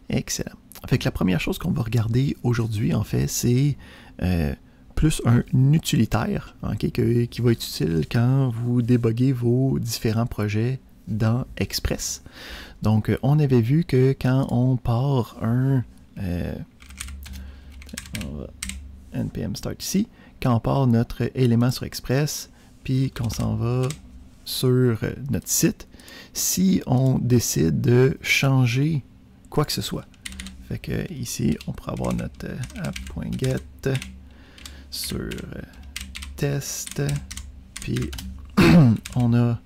Excellent. Fait que la première chose qu'on va regarder aujourd'hui, en fait, c'est plus un utilitaire, okay, qui va être utile quand vous déboguez vos différents projets dans Express. Donc, on avait vu que quand on part on va npm start ici, quand on part notre élément sur Express, puis qu'on s'en va sur notre site, si on décide de changer quoi que ce soit. Fait que ici, on pourrait avoir notre app.get sur test, puis on a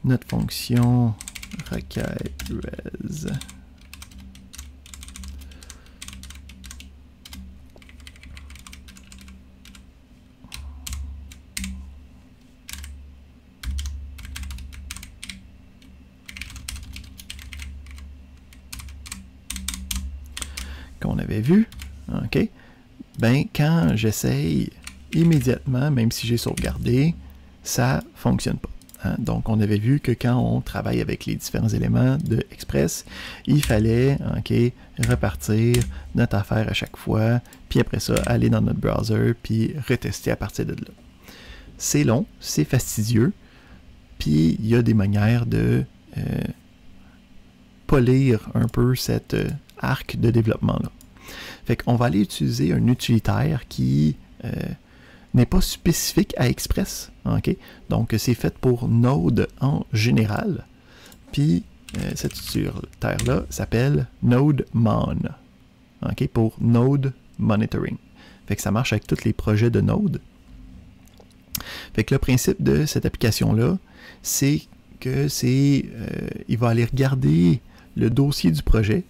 notre fonction requête res. Qu'on avait vu, ok, ben quand j'essaye immédiatement, même si j'ai sauvegardé, ça fonctionne pas. Hein? Donc on avait vu que quand on travaille avec les différents éléments de Express, il fallait repartir notre affaire à chaque fois, puis après ça, aller dans notre browser, puis retester à partir de là. C'est long, c'est fastidieux, puis il y a des manières de polir un peu cet arc de développement-là. Fait qu'on va aller utiliser un utilitaire qui n'est pas spécifique à Express. Okay? Donc, c'est fait pour Node en général. Puis, cet utilitaire-là s'appelle NodeMon. Okay? Pour Node Monitoring. Fait que ça marche avec tous les projets de Node. Fait que le principe de cette application-là, c'est que il va aller regarder le dossier du projet,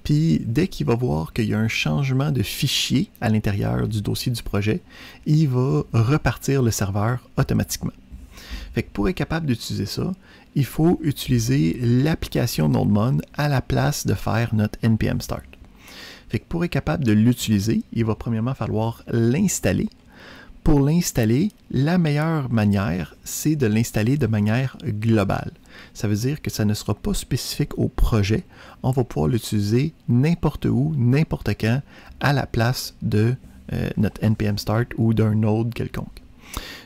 puis dès qu'il va voir qu'il y a un changement de fichier à l'intérieur du dossier du projet, il va repartir le serveur automatiquement. Fait que pour être capable d'utiliser ça, il faut utiliser l'application NodeMon à la place de faire notre npm start. Fait que pour être capable de l'utiliser, il va premièrement falloir l'installer. Pour l'installer, la meilleure manière, c'est de l'installer de manière globale. Ça veut dire que ça ne sera pas spécifique au projet. On va pouvoir l'utiliser n'importe où, n'importe quand, à la place de notre npm start ou d'un node quelconque.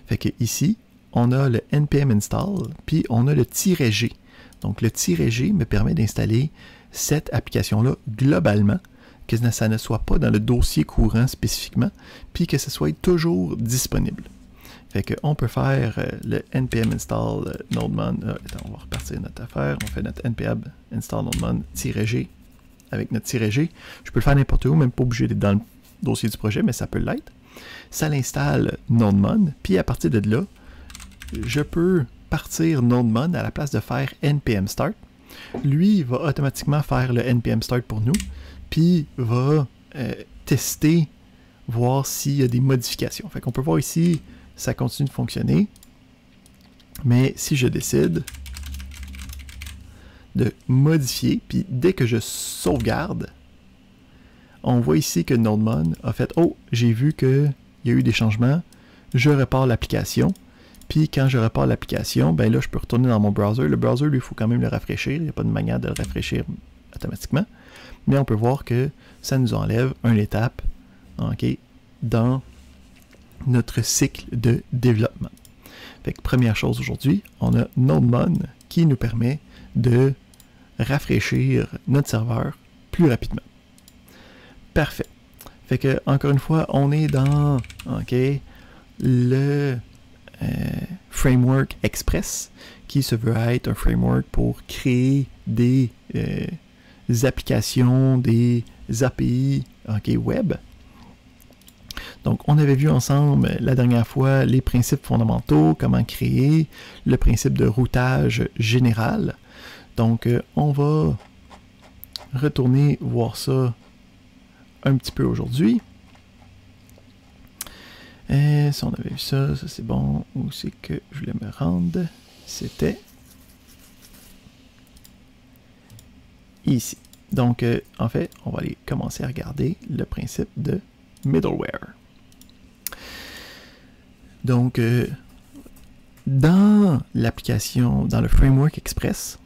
Fait que ici, on a le npm install, puis on a le -g. Donc le -g me permet d'installer cette application-là globalement, que ça ne soit pas dans le dossier courant spécifiquement, puis que ce soit toujours disponible. Fait qu'on peut faire le npm install nodemon. On va repartir notre affaire. On fait notre npm install nodemon -g avec notre -g. Je peux le faire n'importe où, même pas obligé d'être dans le dossier du projet, mais ça peut l'être. Ça l'installe nodemon, puis à partir de là, je peux partir nodemon à la place de faire npm start. Lui, il va automatiquement faire le npm start pour nous, puis va tester, voir s'il y a des modifications. Fait qu'on peut voir ici, ça continue de fonctionner. Mais si je décide de modifier, puis dès que je sauvegarde, on voit ici que NodeMon a fait « Oh, j'ai vu qu'il y a eu des changements, je repars l'application. » Puis quand je repars l'application, ben là, je peux retourner dans mon browser. Le browser, lui, il faut quand même le rafraîchir. Il n'y a pas de manière de le rafraîchir automatiquement. Mais on peut voir que ça nous enlève une étape dans notre cycle de développement. Fait que première chose aujourd'hui, on a NodeMon qui nous permet de rafraîchir notre serveur plus rapidement. Parfait. Fait que encore une fois, on est dans le framework Express qui se veut être un framework pour créer des applications, des API web. Donc, on avait vu ensemble la dernière fois les principes fondamentaux, comment créer, le principe de routage général. Donc, on va retourner voir ça un petit peu aujourd'hui. Si on avait vu ça, ça c'est bon. Où c'est que je voulais me rendre? C'était ici. Donc, en fait, on va aller commencer à regarder le principe de middleware. Donc, dans l'application, dans le framework Express,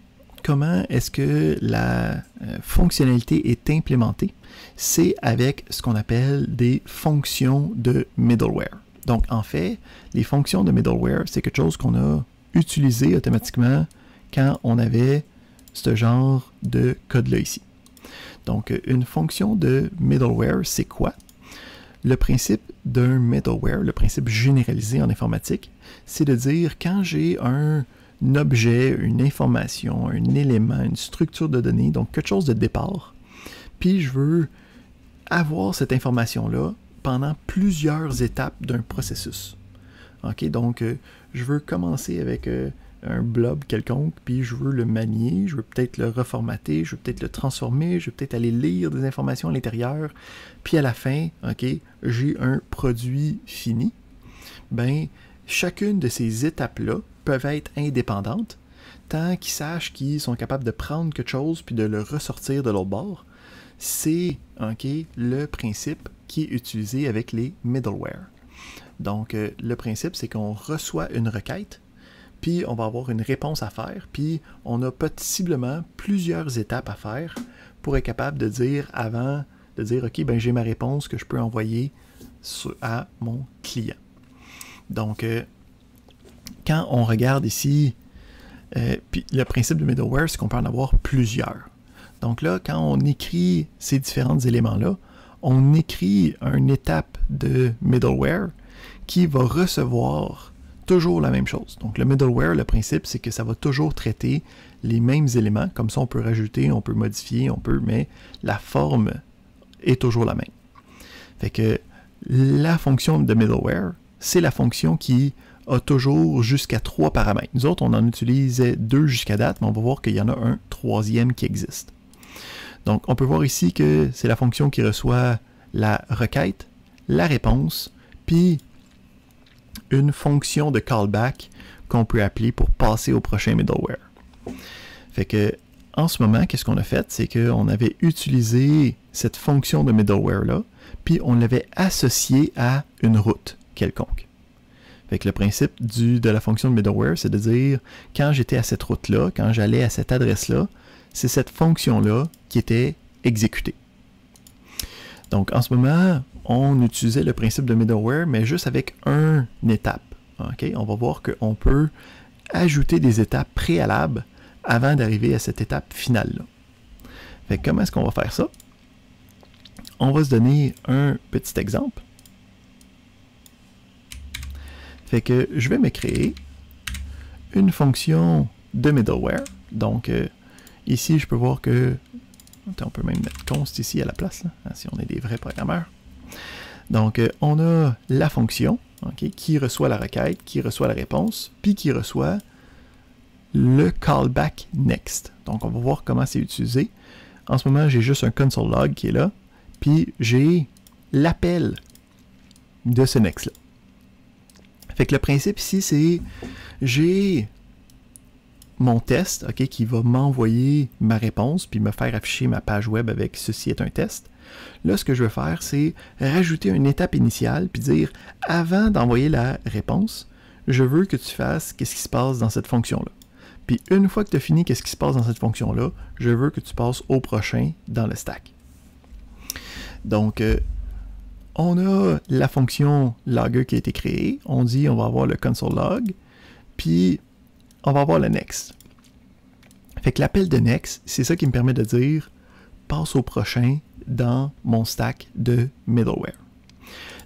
comment est-ce que la fonctionnalité est implémentée? C'est avec ce qu'on appelle des fonctions de middleware. Donc, en fait, les fonctions de middleware, c'est quelque chose qu'on a utilisé automatiquement quand on avait ce genre de code-là ici. Donc, une fonction de middleware, c'est quoi? Le principe d'un middleware, le principe généralisé en informatique, c'est de dire quand j'ai un objet, une information, un élément, une structure de données, donc quelque chose de départ, puis je veux avoir cette information-là pendant plusieurs étapes d'un processus. OK, donc je veux commencer avec un blob quelconque, puis je veux le manier, je veux peut-être le reformater, je veux peut-être le transformer, je veux peut-être aller lire des informations à l'intérieur, puis à la fin, OK, j'ai un produit fini. Ben, chacune de ces étapes-là peuvent être indépendantes, tant qu'ils sachent qu'ils sont capables de prendre quelque chose puis de le ressortir de l'autre bord. C'est le principe qui est utilisé avec les middleware. Donc, le principe, c'est qu'on reçoit une requête, puis on va avoir une réponse à faire, puis on a possiblement plusieurs étapes à faire pour être capable de dire avant, de dire, OK, ben j'ai ma réponse que je peux envoyer à mon client. Donc, quand on regarde ici, puis le principe de middleware, c'est qu'on peut en avoir plusieurs. Donc là, quand on écrit ces différents éléments-là, on écrit une étape de middleware qui va recevoir toujours la même chose. Donc le middleware, le principe, c'est que ça va toujours traiter les mêmes éléments. Comme ça, on peut rajouter, on peut modifier, mais la forme est toujours la même. Fait que la fonction de middleware, c'est la fonction qui a toujours jusqu'à 3 paramètres. Nous autres, on en utilisait 2 jusqu'à date, mais on va voir qu'il y en a un troisième qui existe. Donc, on peut voir ici que c'est la fonction qui reçoit la requête, la réponse, puis une fonction de callback qu'on peut appeler pour passer au prochain middleware. Fait que, en ce moment, qu'est-ce qu'on a fait? C'est qu'on avait utilisé cette fonction de middleware-là, puis on l'avait associée à une route quelconque. Fait que le principe de la fonction de middleware, c'est de dire, quand j'étais à cette route-là, quand j'allais à cette adresse-là, c'est cette fonction-là qui était exécutée. Donc, en ce moment, on utilisait le principe de middleware, mais juste avec une étape. Okay? On va voir qu'on peut ajouter des étapes préalables avant d'arriver à cette étape finale-là. Fait que comment est-ce qu'on va faire ça? On va se donner un petit exemple. Fait que je vais me créer une fonction de middleware. Donc, ici, je peux voir que... on peut même mettre const ici à la place, là, si on est des vrais programmeurs. Donc, on a la fonction qui reçoit la requête, qui reçoit la réponse, puis qui reçoit le callback next. Donc, on va voir comment c'est utilisé. En ce moment, j'ai juste un console log qui est là, puis j'ai l'appel de ce next-là. Fait que le principe ici, c'est j'ai mon test qui va m'envoyer ma réponse puis me faire afficher ma page web avec ceci est un test. Là, ce que je veux faire, c'est rajouter une étape initiale puis dire avant d'envoyer la réponse, je veux que tu fasses qu'est-ce qui se passe dans cette fonction-là. Puis une fois que tu as fini qu'est-ce qui se passe dans cette fonction-là, je veux que tu passes au prochain dans le stack. Donc, on a la fonction logger qui a été créée. On dit on va avoir le console log, puis on va avoir le next. Fait que l'appel de next, c'est ça qui me permet de dire passe au prochain dans mon stack de middleware.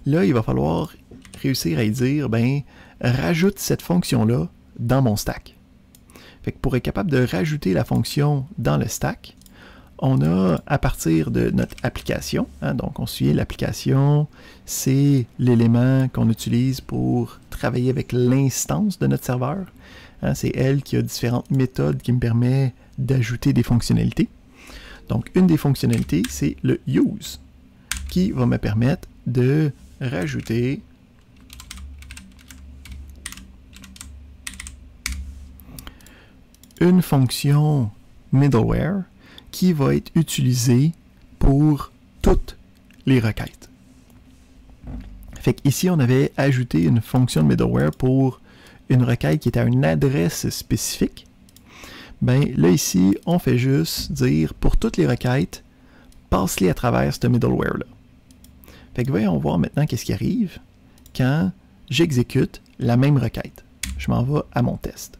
Là, il va falloir réussir à y dire ben rajoute cette fonction-là dans mon stack. Fait que pour être capable de rajouter la fonction dans le stack, on a à partir de notre application, donc on suit l'application, c'est l'élément qu'on utilise pour travailler avec l'instance de notre serveur. C'est elle qui a différentes méthodes qui me permettent d'ajouter des fonctionnalités. Donc une des fonctionnalités, c'est le use, qui va me permettre de rajouter une fonction middleware qui va être utilisé pour toutes les requêtes. Fait qu'ici, on avait ajouté une fonction de middleware pour une requête qui était à une adresse spécifique. ben là ici, on fait juste dire pour toutes les requêtes, passe-les à travers ce middleware-là. Fait que voyons voir maintenant qu'est-ce qui arrive quand j'exécute la même requête. Je m'en vais à mon test.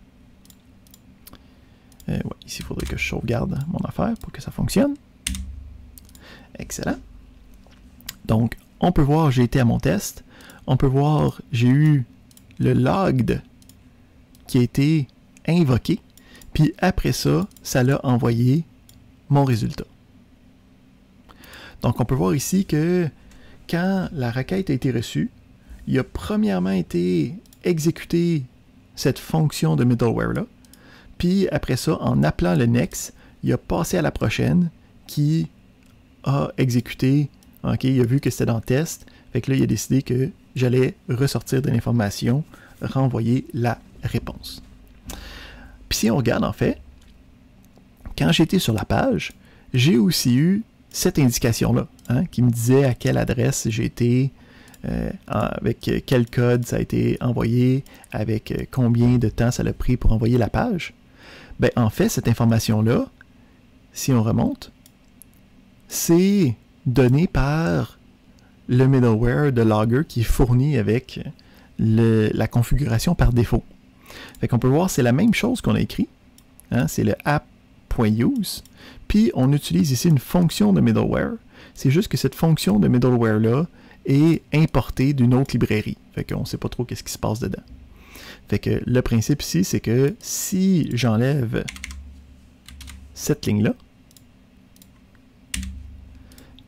Ouais, ici, il faudrait que je sauvegarde mon affaire pour que ça fonctionne. Excellent. Donc, on peut voir, j'ai été à mon test. On peut voir, j'ai eu le logged qui a été invoqué. Puis après ça, ça l'a envoyé mon résultat. Donc, on peut voir ici que quand la requête a été reçue, il a premièrement été exécuté cette fonction de middleware-là. Puis après ça, en appelant le next, il a passé à la prochaine qui a exécuté. OK, il a vu que c'était dans le test. Fait que là, il a décidé que j'allais ressortir de l'information, renvoyer la réponse. Puis si on regarde en fait, quand j'étais sur la page, j'ai aussi eu cette indication-là, hein, qui me disait à quelle adresse j'ai été, avec quel code ça a été envoyé, avec combien de temps ça l'a pris pour envoyer la page. Ben, en fait, cette information-là, si on remonte, c'est donné par le middleware de Logger qui est fourni avec la configuration par défaut. Fait qu'on peut voir, c'est la même chose qu'on a écrit. Hein, c'est le app.use. Puis, on utilise ici une fonction de middleware. C'est juste que cette fonction de middleware-là est importée d'une autre librairie. Fait qu'on ne sait pas trop qu'est-ce qui se passe dedans. Fait que le principe ici, c'est que si j'enlève cette ligne-là,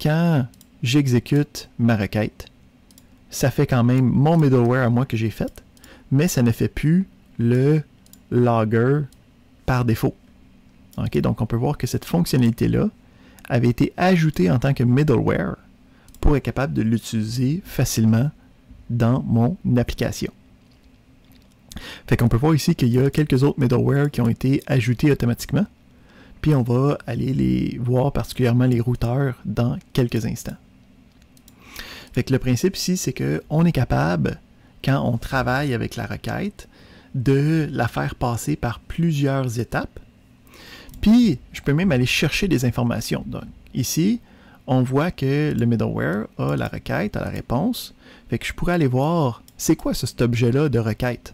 quand j'exécute ma requête, ça fait quand même mon middleware à moi que j'ai fait, mais ça ne fait plus le logger par défaut. Okay? Donc, on peut voir que cette fonctionnalité-là avait été ajoutée en tant que middleware pour être capable de l'utiliser facilement dans mon application. Fait qu'on peut voir ici qu'il y a quelques autres middleware qui ont été ajoutés automatiquement. Puis on va aller les voir, particulièrement les routeurs, dans quelques instants. Fait que le principe ici, c'est qu'on est capable, quand on travaille avec la requête, de la faire passer par plusieurs étapes. Puis, je peux même aller chercher des informations. Donc, ici, on voit que le middleware a la requête, a la réponse. Fait que je pourrais aller voir, c'est quoi cet objet-là de requête?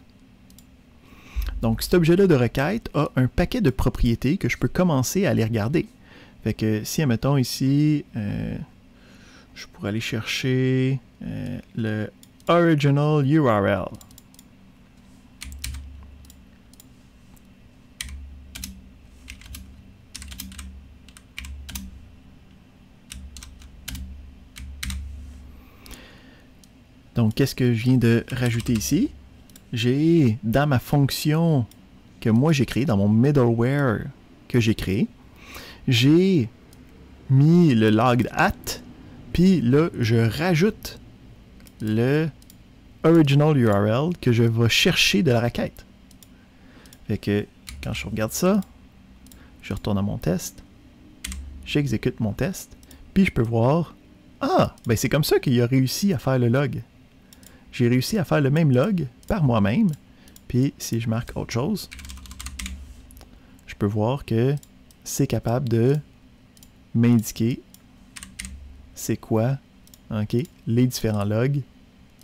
Donc, cet objet-là de requête a un paquet de propriétés que je peux commencer à aller regarder. Fait que si, admettons ici, je pourrais aller chercher le original URL. Donc, qu'est-ce que je viens de rajouter ici? J'ai, dans ma fonction que moi j'ai créée, dans mon middleware que j'ai créé, j'ai mis le logged at, puis là, je rajoute le original URL que je vais chercher de la requête. Fait que, quand je regarde ça, je retourne à mon test, j'exécute mon test, puis je peux voir, ah, ben c'est comme ça qu'il a réussi à faire le log. J'ai réussi à faire le même log par moi-même. Puis si je marque autre chose, je peux voir que c'est capable de m'indiquer c'est quoi, okay, les différents logs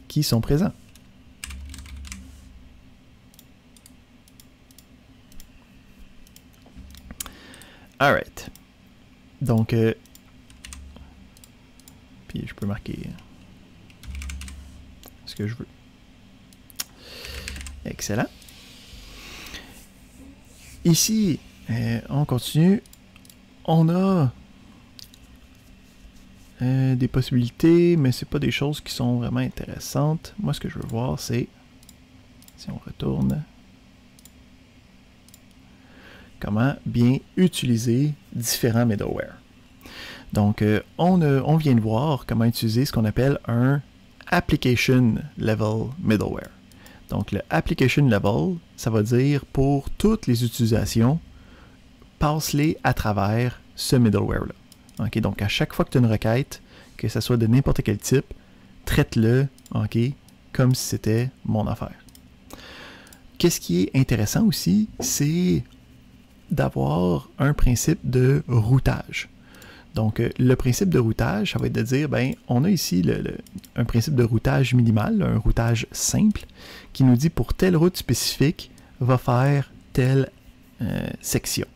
qui sont présents. Alright. Donc, puis je peux marquer ce que je veux. Excellent. Ici, on continue. On a des possibilités, mais c'est pas des choses qui sont vraiment intéressantes. Moi, ce que je veux voir, c'est, si on retourne, comment bien utiliser différents middleware. Donc, on vient de voir comment utiliser ce qu'on appelle un Application Level Middleware. Donc, le Application Level, ça va dire pour toutes les utilisations, passe-les à travers ce middleware-là. Okay? Donc, à chaque fois que tu as une requête, que ce soit de n'importe quel type, traite-le, okay, comme si c'était mon affaire. Qu'est-ce qui est intéressant aussi, c'est d'avoir un principe de routage. Donc, le principe de routage, ça va être de dire, ben, on a ici un principe de routage minimal, un routage simple, qui nous dit pour telle route spécifique, va faire telle section.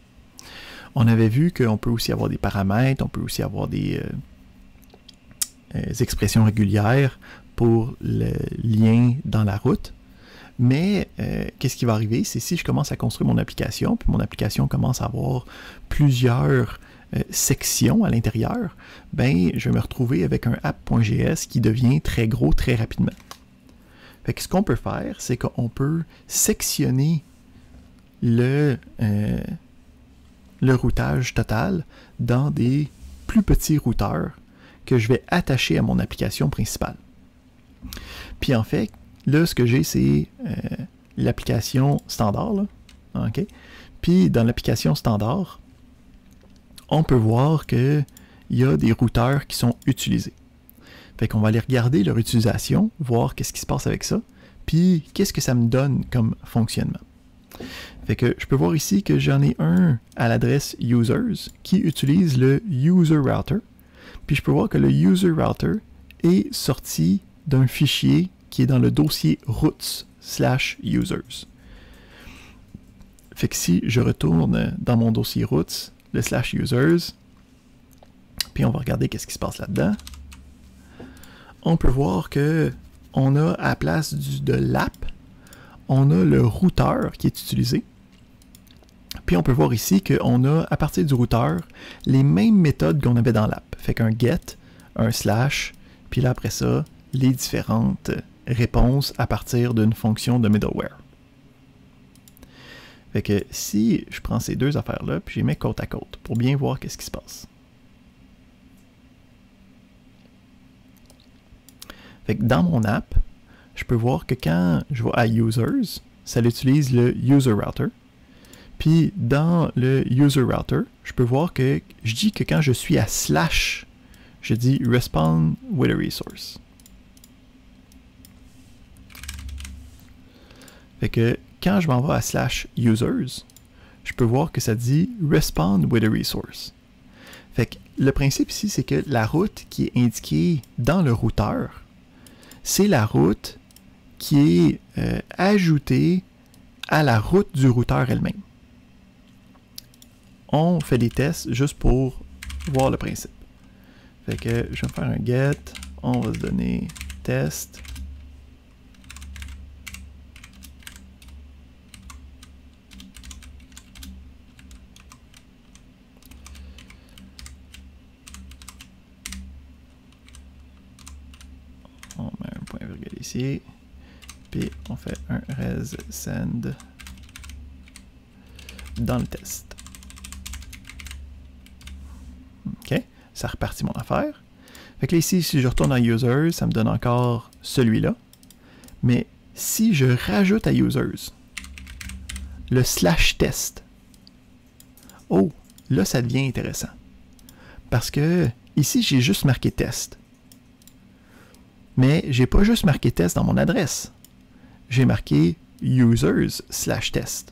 On avait vu qu'on peut aussi avoir des paramètres, on peut aussi avoir des expressions régulières pour le lien dans la route. Mais qu'est-ce qui va arriver? C'est si je commence à construire mon application, puis mon application commence à avoir plusieurs sections à l'intérieur, ben, je vais me retrouver avec un app.js qui devient très gros très rapidement. Fait que ce qu'on peut faire, c'est qu'on peut sectionner le routage total dans des plus petits routeurs que je vais attacher à mon application principale. Puis en fait, là, ce que j'ai, c'est l'application standard. Là. Okay? Puis dans l'application standard, on peut voir qu'il y a des routeurs qui sont utilisés. Fait qu'on va aller regarder leur utilisation, voir qu'est-ce qui se passe avec ça, puis qu'est-ce que ça me donne comme fonctionnement. Fait que je peux voir ici que j'en ai un à l'adresse users qui utilise le user router. Puis je peux voir que le user router est sorti d'un fichier qui est dans le dossier routes/users. Fait que si je retourne dans mon dossier routes, le /users, puis on va regarder qu'est-ce qui se passe là-dedans, on peut voir que on a à la place de l'app, on a le routeur qui est utilisé. Puis on peut voir ici qu'on a, à partir du routeur, les mêmes méthodes qu'on avait dans l'app. Fait qu'un get, un slash, puis là après ça, les différentes réponses à partir d'une fonction de middleware. Fait que si je prends ces deux affaires-là, puis je les mets côte à côte pour bien voir qu'est-ce qui se passe. Fait que dans mon app, je peux voir que quand je vais à Users, ça utilise le User Router. Puis dans le User Router, je peux voir que je dis que quand je suis à slash, je dis Respond with a resource. Fait que quand je m'en vais à /users, je peux voir que ça dit Respond with a resource. Fait que le principe ici, c'est que la route qui est indiquée dans le routeur, c'est la route qui est ajoutée à la route du routeur elle-même. On fait des tests juste pour voir le principe. Fait que je vais faire un get, on va se donner test. On met un point virgule ici, puis on fait un res send dans le test. OK, ça repartit mon affaire. Fait que là, ici, si je retourne à Users, ça me donne encore celui-là. Mais si je rajoute à Users le /test, oh, là, ça devient intéressant. Parce que ici, j'ai juste marqué test. Mais j'ai pas juste marqué test dans mon adresse. J'ai marqué users/test.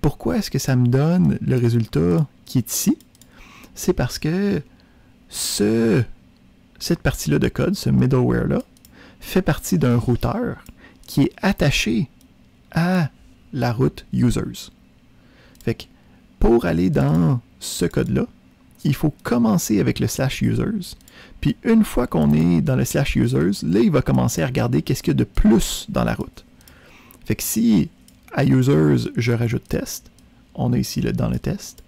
Pourquoi est-ce que ça me donne le résultat qui est ici? C'est parce que cette partie-là de code, ce middleware-là, fait partie d'un routeur qui est attaché à la route users. Fait que pour aller dans ce code-là, il faut commencer avec le /users. Puis une fois qu'on est dans le /users, là, il va commencer à regarder qu'est-ce qu'il y a de plus dans la route. Fait que si à users, je rajoute test, on a ici dans le test.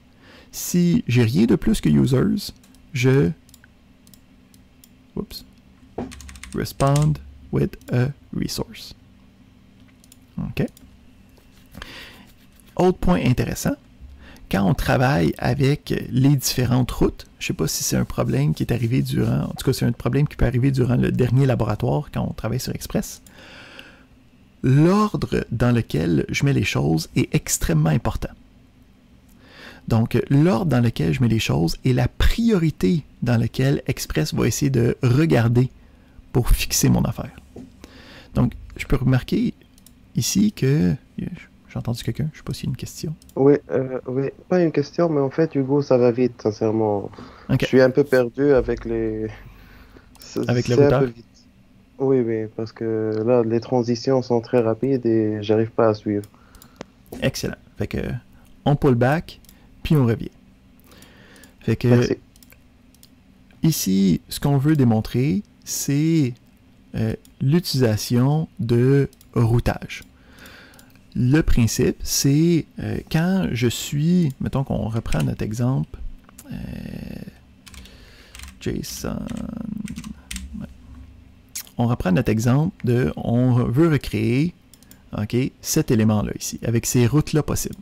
Si j'ai rien de plus que users, je respond with a resource. OK. Autre point intéressant, quand on travaille avec les différentes routes, je ne sais pas si c'est un problème qui est arrivé en tout cas c'est un problème qui peut arriver durant le dernier laboratoire quand on travaille sur Express, l'ordre dans lequel je mets les choses est extrêmement important. Donc, l'ordre dans lequel je mets les choses est la priorité dans laquelle Express va essayer de regarder pour fixer mon affaire. Donc, je peux remarquer ici que, je J'ai entendu quelqu'un, je sais pas s'il y a une question. Oui, oui, pas une question, mais en fait, Hugo, ça va vite, sincèrement. Je OK. suis un peu perdu avec les... Avec le C'est un peu routeur? vite. Oui, oui, parce que là, les transitions sont très rapides et j'arrive pas à suivre. Excellent. Fait que on pull back, puis on revient. Fait que Merci. ici, ce qu'on veut démontrer, c'est l'utilisation de routage. Le principe, c'est quand je suis, mettons qu'on reprend notre exemple, JSON, ouais. On reprend notre exemple de, on veut recréer, ok, cet élément-là ici, avec ces routes-là possibles.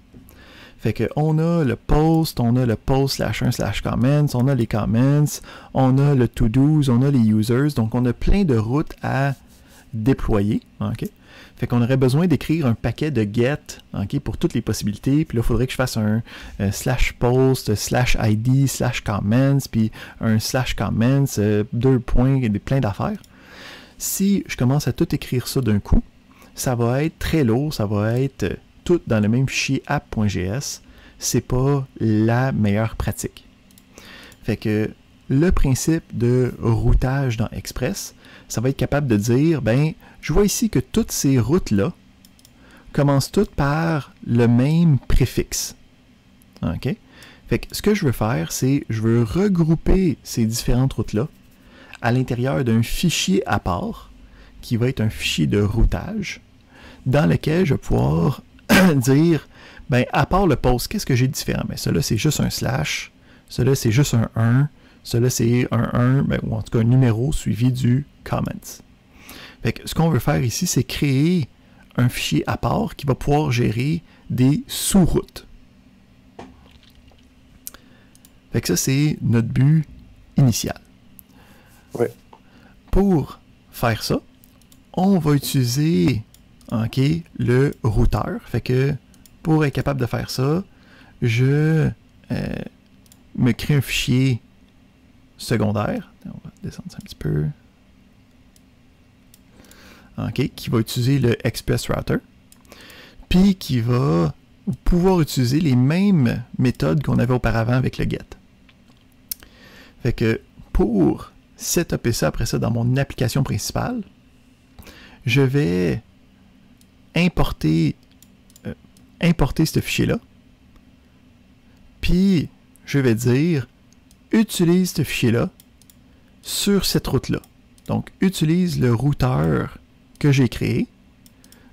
Fait que on a le post /1/comments, on a les comments, on a le to-dos, on a les users, donc on a plein de routes à déployer, ok. Fait qu'on aurait besoin d'écrire un paquet de get, ok, pour toutes les possibilités. Puis là, il faudrait que je fasse un /post, /id, /comments, puis un /comments, deux points, et plein d'affaires. Si je commence à tout écrire ça d'un coup, ça va être très lourd, ça va être tout dans le même fichier app.js. C'est pas la meilleure pratique. Fait que le principe de routage dans Express, ça va être capable de dire, ben, je vois ici que toutes ces routes-là commencent toutes par le même préfixe. OK? Fait que ce que je veux faire, c'est je veux regrouper ces différentes routes-là à l'intérieur d'un fichier à part, qui va être un fichier de routage, dans lequel je vais pouvoir dire, ben, à part le post, qu'est-ce que j'ai de différent? Ben, cela, c'est juste un slash, cela, c'est juste un 1, cela, c'est un 1, ben, ou en tout cas un numéro suivi du comments. Fait que ce qu'on veut faire ici, c'est créer un fichier à part qui va pouvoir gérer des sous-routes. Fait que ça, c'est notre but initial. Oui. Pour faire ça, on va utiliser le routeur. Fait que pour être capable de faire ça, je me crée un fichier secondaire. On va descendre ça un petit peu. Qui va utiliser le Express Router. Puis qui va pouvoir utiliser les mêmes méthodes qu'on avait auparavant avec le get. Fait que pour setuper ça après ça dans mon application principale, je vais importer ce fichier-là. Puis, je vais dire, utilise ce fichier-là sur cette route-là. Donc, utilise le routeur que j'ai créé.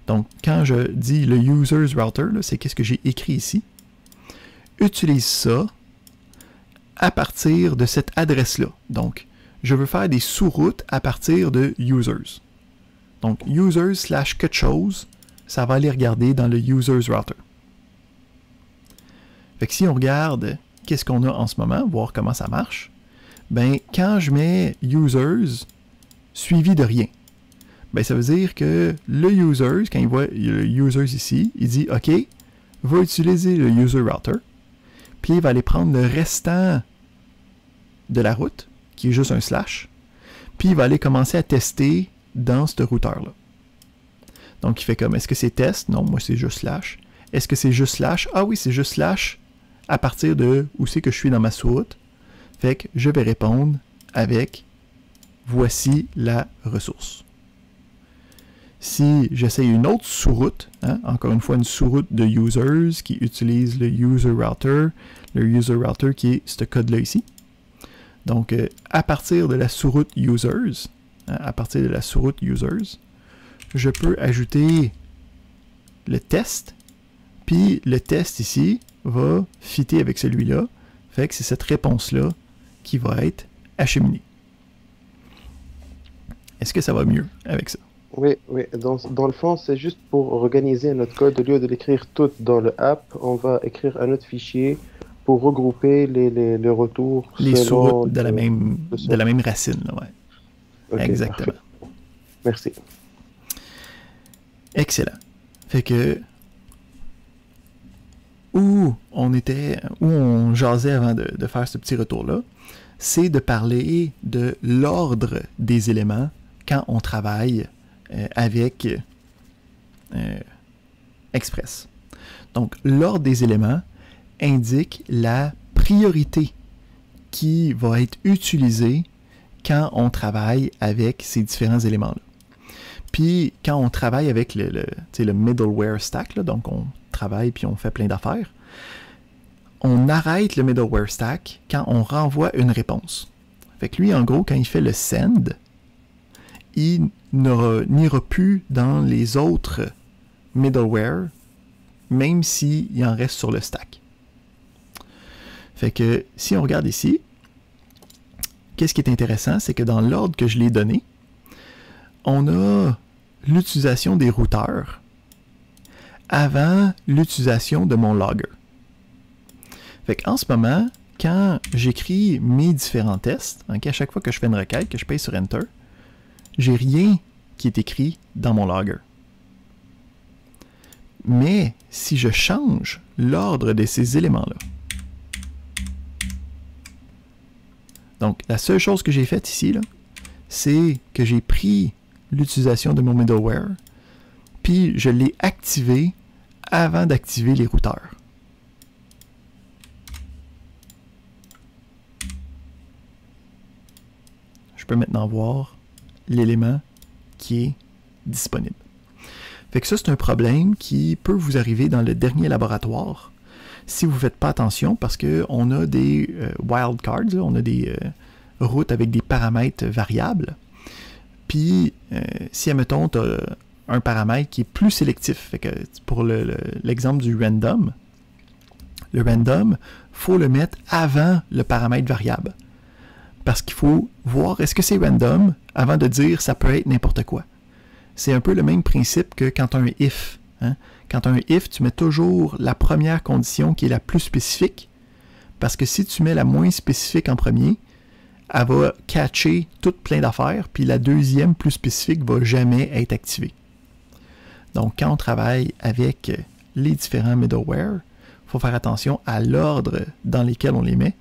Donc, quand je dis le users router, c'est qu'est-ce que j'ai écrit ici. Utilise ça à partir de cette adresse-là. Donc, je veux faire des sous-routes à partir de users. Donc, users / quelque chose, ça va aller regarder dans le users router. Fait que si on regarde qu'est-ce qu'on a en ce moment, voir comment ça marche, ben, quand je mets users suivi de rien, ben, ça veut dire que le users, quand il voit le users ici, il dit OK, va utiliser le user router, puis il va aller prendre le restant de la route, qui est juste un slash, puis il va aller commencer à tester dans ce routeur-là. Donc, il fait comme, est-ce que c'est test? Non, moi, c'est juste slash. Est-ce que c'est juste slash? Ah oui, c'est juste slash à partir de où c'est que je suis dans ma sous-route. Fait que je vais répondre avec voici la ressource. Si j'essaye une autre sous-route, encore une fois une sous-route de users qui utilise le user router qui est ce code-là ici. Donc, à partir de la sous-route users, je peux ajouter le test, puis le test ici va fitter avec celui-là, fait que c'est cette réponse-là qui va être acheminée. Est-ce que ça va mieux avec ça? Oui, oui. Dans le fond, c'est juste pour organiser notre code. Au lieu de l'écrire tout dans le app, on va écrire un autre fichier pour regrouper les retours Les selon sous-routes de la même racine, là, ouais. Ok, Exactement. parfait. Merci. Excellent. Fait que où on jasait avant de faire ce petit retour-là, c'est de parler de l'ordre des éléments quand on travaille avec Express. Donc, l'ordre des éléments indique la priorité qui va être utilisée quand on travaille avec ces différents éléments-là. Puis, quand on travaille avec le middleware stack, là, donc on travaille puis on fait plein d'affaires, on arrête le middleware stack quand on renvoie une réponse. Fait que lui, en gros, quand il fait le send, il n'ira plus dans les autres middleware, même s'il en reste sur le stack. Fait que si on regarde ici, qu'est-ce qui est intéressant, c'est que dans l'ordre que je l'ai donné, on a l'utilisation des routeurs avant l'utilisation de mon logger. Fait qu'en ce moment, quand j'écris mes différents tests, à chaque fois que je fais une requête, que je paye sur Enter, j'ai rien qui est écrit dans mon logger. Mais si je change l'ordre de ces éléments-là, donc la seule chose que j'ai faite ici, c'est que j'ai pris l'utilisation de mon middleware, puis je l'ai activé avant d'activer les routeurs. Je peux maintenant voir l'élément qui est disponible. Fait que ça, c'est un problème qui peut vous arriver dans le dernier laboratoire si vous ne faites pas attention parce qu'on a des wildcards, on a des routes avec des paramètres variables. Puis, si, admettons, tu as un paramètre qui est plus sélectif, fait que pour l'exemple du random, le random, il faut le mettre avant le paramètre variable. Parce qu'il faut voir est-ce que c'est random avant de dire ça peut être n'importe quoi. C'est un peu le même principe que quand tu as un if. Hein? Quand tu as un if, tu mets toujours la première condition qui est la plus spécifique. Parce que si tu mets la moins spécifique en premier, elle va catcher tout plein d'affaires, puis la deuxième plus spécifique va jamais être activée. Donc, quand on travaille avec les différents middleware, il faut faire attention à l'ordre dans lequel on les met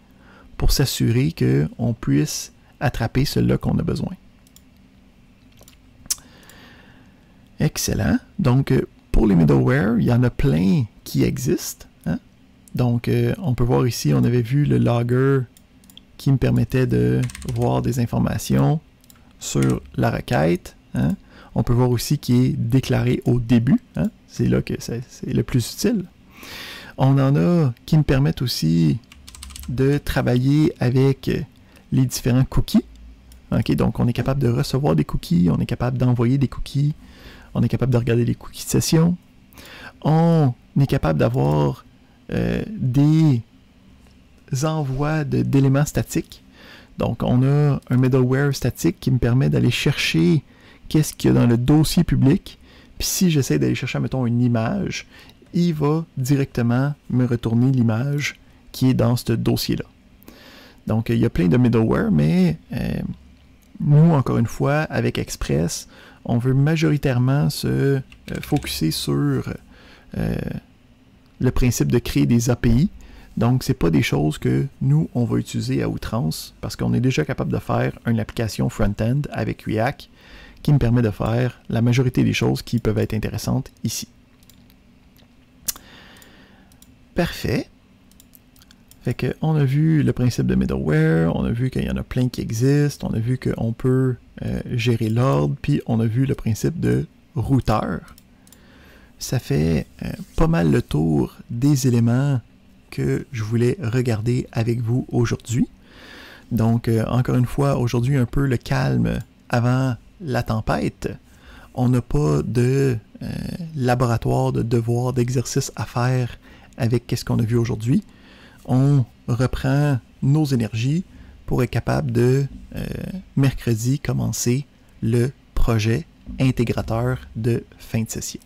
pour s'assurer qu'on puisse attraper celui-là qu'on a besoin. Excellent. Donc, pour les middleware, il y en a plein qui existent. Hein? Donc, on peut voir ici, on avait vu le logger qui me permettait de voir des informations sur la requête. Hein? On peut voir aussi qui est déclaré au début. Hein? C'est là que c'est le plus utile. On en a qui me permettent aussi de travailler avec les différents cookies. Okay? Donc, on est capable de recevoir des cookies, on est capable d'envoyer des cookies, on est capable de regarder les cookies de session. On est capable d'avoir des envois d'éléments statiques. Donc, on a un middleware statique qui me permet d'aller chercher qu'est-ce qu'il y a dans le dossier public. Puis si j'essaie d'aller chercher, mettons, une image, il va directement me retourner l'image qui est dans ce dossier-là. Donc, il y a plein de middleware, mais nous, encore une fois, avec Express, on veut majoritairement se focusser sur le principe de créer des API. Donc, ce n'est pas des choses que nous, on va utiliser à outrance parce qu'on est déjà capable de faire une application front-end avec React qui me permet de faire la majorité des choses qui peuvent être intéressantes ici. Parfait. Fait qu'on a vu le principe de middleware, on a vu qu'il y en a plein qui existent, on a vu qu'on peut gérer l'ordre, puis on a vu le principe de routeur. Ça fait pas mal le tour des éléments que je voulais regarder avec vous aujourd'hui. Donc, encore une fois, aujourd'hui, un peu le calme avant la tempête. On n'a pas de laboratoire, de devoir, d'exercice à faire avec ce qu'on a vu aujourd'hui. On reprend nos énergies pour être capable de, mercredi, commencer le projet intégrateur de fin de session.